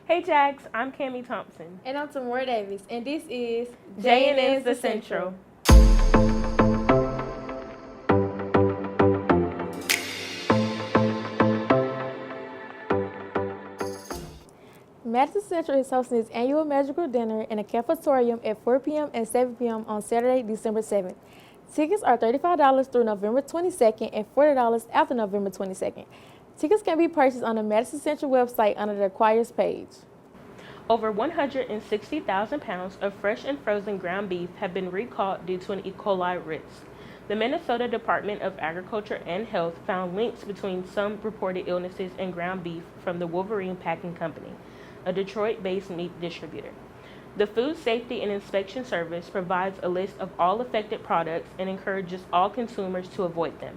Hey Jax, I'm Kamie Thompson. And I'm Tamora Davis, and this is J&N's The Central. Madison Central is hosting its annual magical dinner in a cafetorium at 4 p.m. and 7 p.m. on Saturday, December 7th. Tickets are $35 through November 22nd and $40 after November 22nd. Tickets can be purchased on the Madison Central website under the Acquires page. Over 160,000 pounds of fresh and frozen ground beef have been recalled due to an E. coli risk. The Minnesota Department of Agriculture and Health found links between some reported illnesses and ground beef from the Wolverine Packing Company, a Detroit-based meat distributor. The Food Safety and Inspection Service provides a list of all affected products and encourages all consumers to avoid them.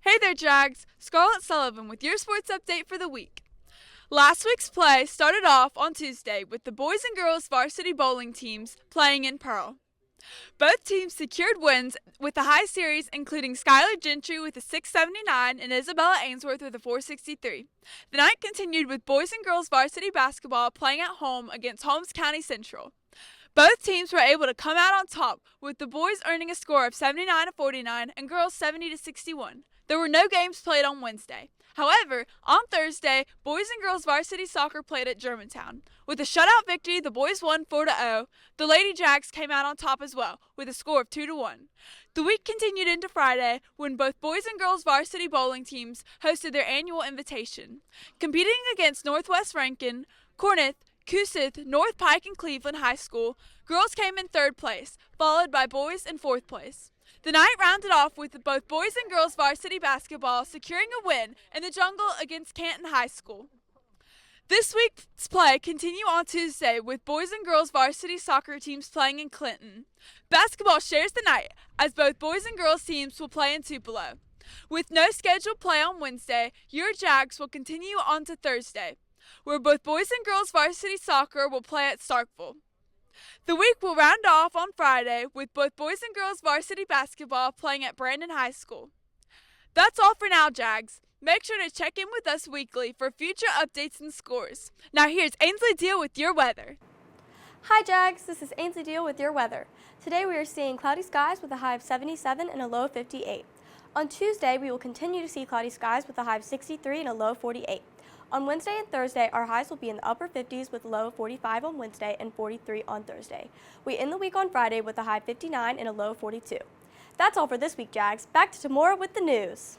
Hey there, Jags! Scarlett Sullivan with your sports update for the week. Last week's play started off on Tuesday with the boys and girls varsity bowling teams playing in Pearl. Both teams secured wins with the high series, including Skylar Gentry with a 679 and Isabella Ainsworth with a 463. The night continued with boys and girls varsity basketball playing at home against Holmes County Central. Both teams were able to come out on top, with the boys earning a score of 79-49 and girls 70-61. There were no games played on Wednesday. However, on Thursday, boys and girls varsity soccer played at Germantown. With a shutout victory, the boys won 4-0. The Lady Jacks came out on top as well, with a score of 2-1. The week continued into Friday, when both boys and girls varsity bowling teams hosted their annual invitation. Competing against Northwest Rankin, Corinth, Coosath, North Pike, and Cleveland High School, girls came in third place, followed by boys in fourth place. The night rounded off with both boys and girls varsity basketball securing a win in the Jungle against Canton High School. This week's play continued on Tuesday with boys and girls varsity soccer teams playing in Clinton. Basketball shares the night as both boys and girls teams will play in Tupelo. With no scheduled play on Wednesday, your Jags will continue on to Thursday, where both boys and girls varsity soccer will play at Starkville. The week will round off on Friday with both boys and girls varsity basketball playing at Brandon High School. That's all for now, Jags. Make sure to check in with us weekly for future updates and scores. Now here's Ainsley Deel with your weather. Hi Jags, this is Ainsley Deel with your weather. Today we are seeing cloudy skies with a high of 77 and a low of 58. On Tuesday, we will continue to see cloudy skies with a high of 63 and a low of 48. On Wednesday and Thursday, our highs will be in the upper 50s with a low of 45 on Wednesday and 43 on Thursday. We end the week on Friday with a high of 59 and a low of 42. That's all for this week, Jags. Back to Tamora with the news.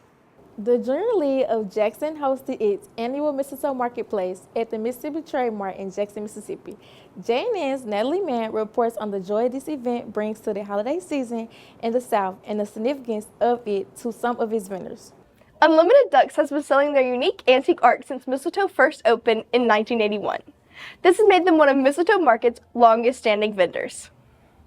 The Junior League of Jackson hosted its annual Mistletoe Marketplace at the Mississippi Trade Mart in Jackson, Mississippi. J&N's Natalie Mann reports on the joy this event brings to the holiday season in the South and the significance of it to some of its vendors. Unlimited Ducks has been selling their unique antique art since Mistletoe first opened in 1981. This has made them one of Mistletoe Market's longest-standing vendors.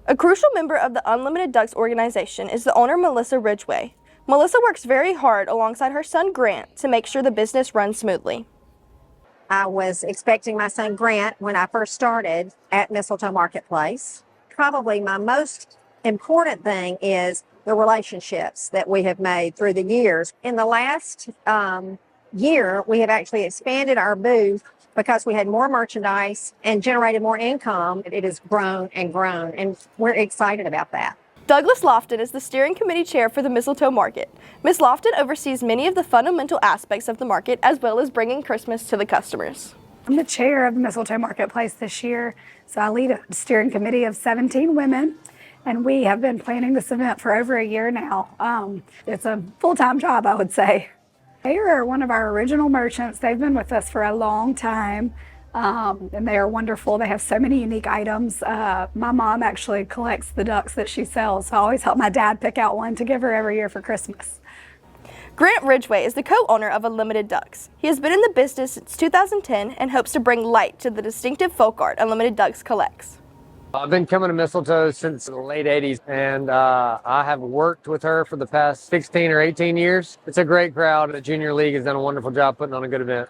A crucial member of the Unlimited Ducks organization is the owner, Melissa Ridgway. Melissa works very hard alongside her son, Grant, to make sure the business runs smoothly. I was expecting my son, Grant, when I first started at Mistletoe Marketplace. Probably my most important thing is the relationships that we have made through the years. In the last year, we have actually expanded our booth because we had more merchandise and generated more income. It has grown, and we're excited about that. Douglas Lofton is the steering committee chair for the Mistletoe Market. Ms. Lofton oversees many of the fundamental aspects of the market as well as bringing Christmas to the customers. I'm the chair of the Mistletoe Marketplace this year, so I lead a steering committee of 17 women. And we have been planning this event for over a year now. It's a full-time job, I would say. They are one of our original merchants. They've been with us for a long time, and they are wonderful. They have so many unique items. My mom actually collects the ducks that she sells, so I always help my dad pick out one to give her every year for Christmas. Grant Ridgway is the co-owner of Unlimited Ducks. He has been in the business since 2010 and hopes to bring light to the distinctive folk art Unlimited Ducks collects. I've been coming to Mistletoe since the late 80s, and I have worked with her for the past 16 or 18 years. It's a great crowd. The Junior League has done a wonderful job putting on a good event.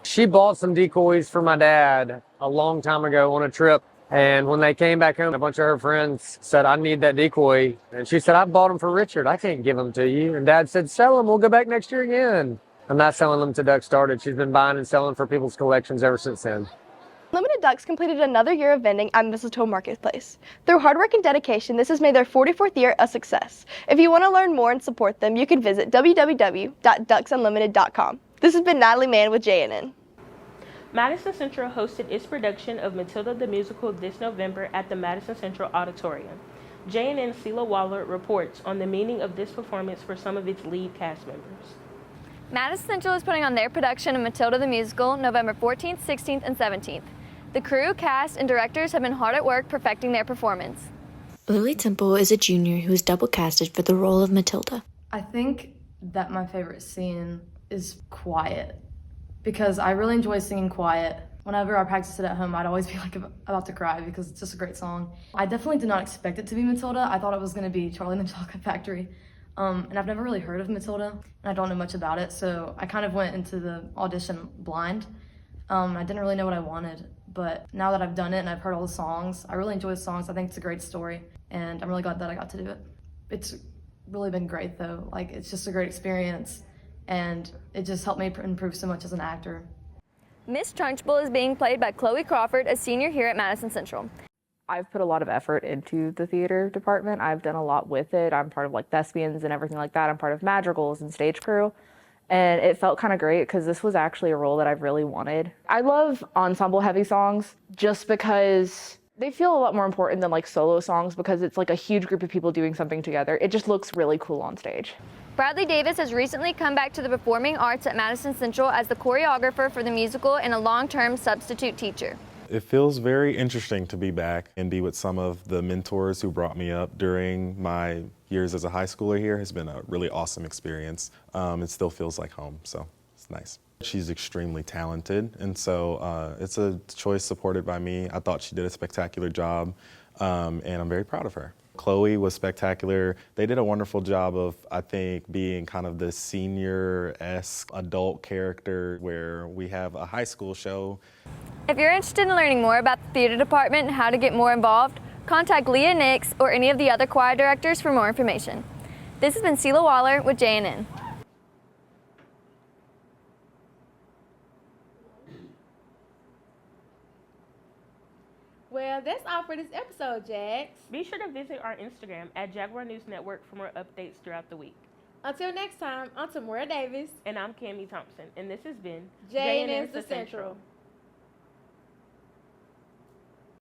She bought some decoys for my dad a long time ago on a trip, and when they came back home, a bunch of her friends said, I need that decoy. And she said, I bought them for Richard. I can't give them to you. And Dad said, sell them. We'll go back next year again. And that's how Unlimited Ducks started. She's been buying and selling for people's collections ever since then. Unlimited Ducks completed another year of vending at Mistletoe Marketplace. Through hard work and dedication, this has made their 44th year a success. If you want to learn more and support them, you can visit www.ducksunlimited.com. This has been Natalie Mann with JNN. Madison Central hosted its production of Matilda the Musical this November at the Madison Central Auditorium. JNN's Sela Waller reports on the meaning of this performance for some of its lead cast members. Madison Central is putting on their production of Matilda the Musical November 14th, 16th, and 17th. The crew, cast, and directors have been hard at work perfecting their performance. Lily Temple is a junior who is double casted for the role of Matilda. I think that my favorite scene is quiet, because I really enjoy singing quiet. Whenever I practiced it at home, I'd always be like about to cry because it's just a great song. I definitely did not expect it to be Matilda. I thought it was going to be Charlie and the Chocolate Factory. And I've never really heard of Matilda, and I don't know much about it, so I kind of went into the audition blind. I didn't really know what I wanted, but now that I've done it and I've heard all the songs, I really enjoy the songs. I think it's a great story, and I'm really glad that I got to do it. It's really been great, though. Like, it's just a great experience, and it just helped me improve so much as an actor. Miss Trunchbull is being played by Chloe Crawford, a senior here at Madison Central. I've put a lot of effort into the theater department. I've done a lot with it. I'm part of like thespians and everything like that. I'm part of madrigals and stage crew. And it felt kind of great because this was actually a role that I've really wanted. I love ensemble heavy songs just because they feel a lot more important than like solo songs, because it's like a huge group of people doing something together. It just looks really cool on stage. Bradley Davis has recently come back to the performing arts at Madison Central as the choreographer for the musical and a long-term substitute teacher. It feels very interesting to be back and be with some of the mentors who brought me up during my years as a high schooler here. It's been a really awesome experience. It still feels like home, so it's nice. She's extremely talented, and so it's a choice supported by me. I thought she did a spectacular job, and I'm very proud of her. Chloe was spectacular. They did a wonderful job of, I think, being kind of the senior-esque adult character where we have a high school show. If you're interested in learning more about the theater department and how to get more involved, contact Leah Nix or any of the other choir directors for more information. This has been Sela Waller with JNN. Well, that's all for this episode, Jax. Be sure to visit our Instagram at Jaguar News Network for more updates throughout the week. Until next time, I'm Tamora Davis. And I'm Kamie Thompson, and this has been JNN's The Central.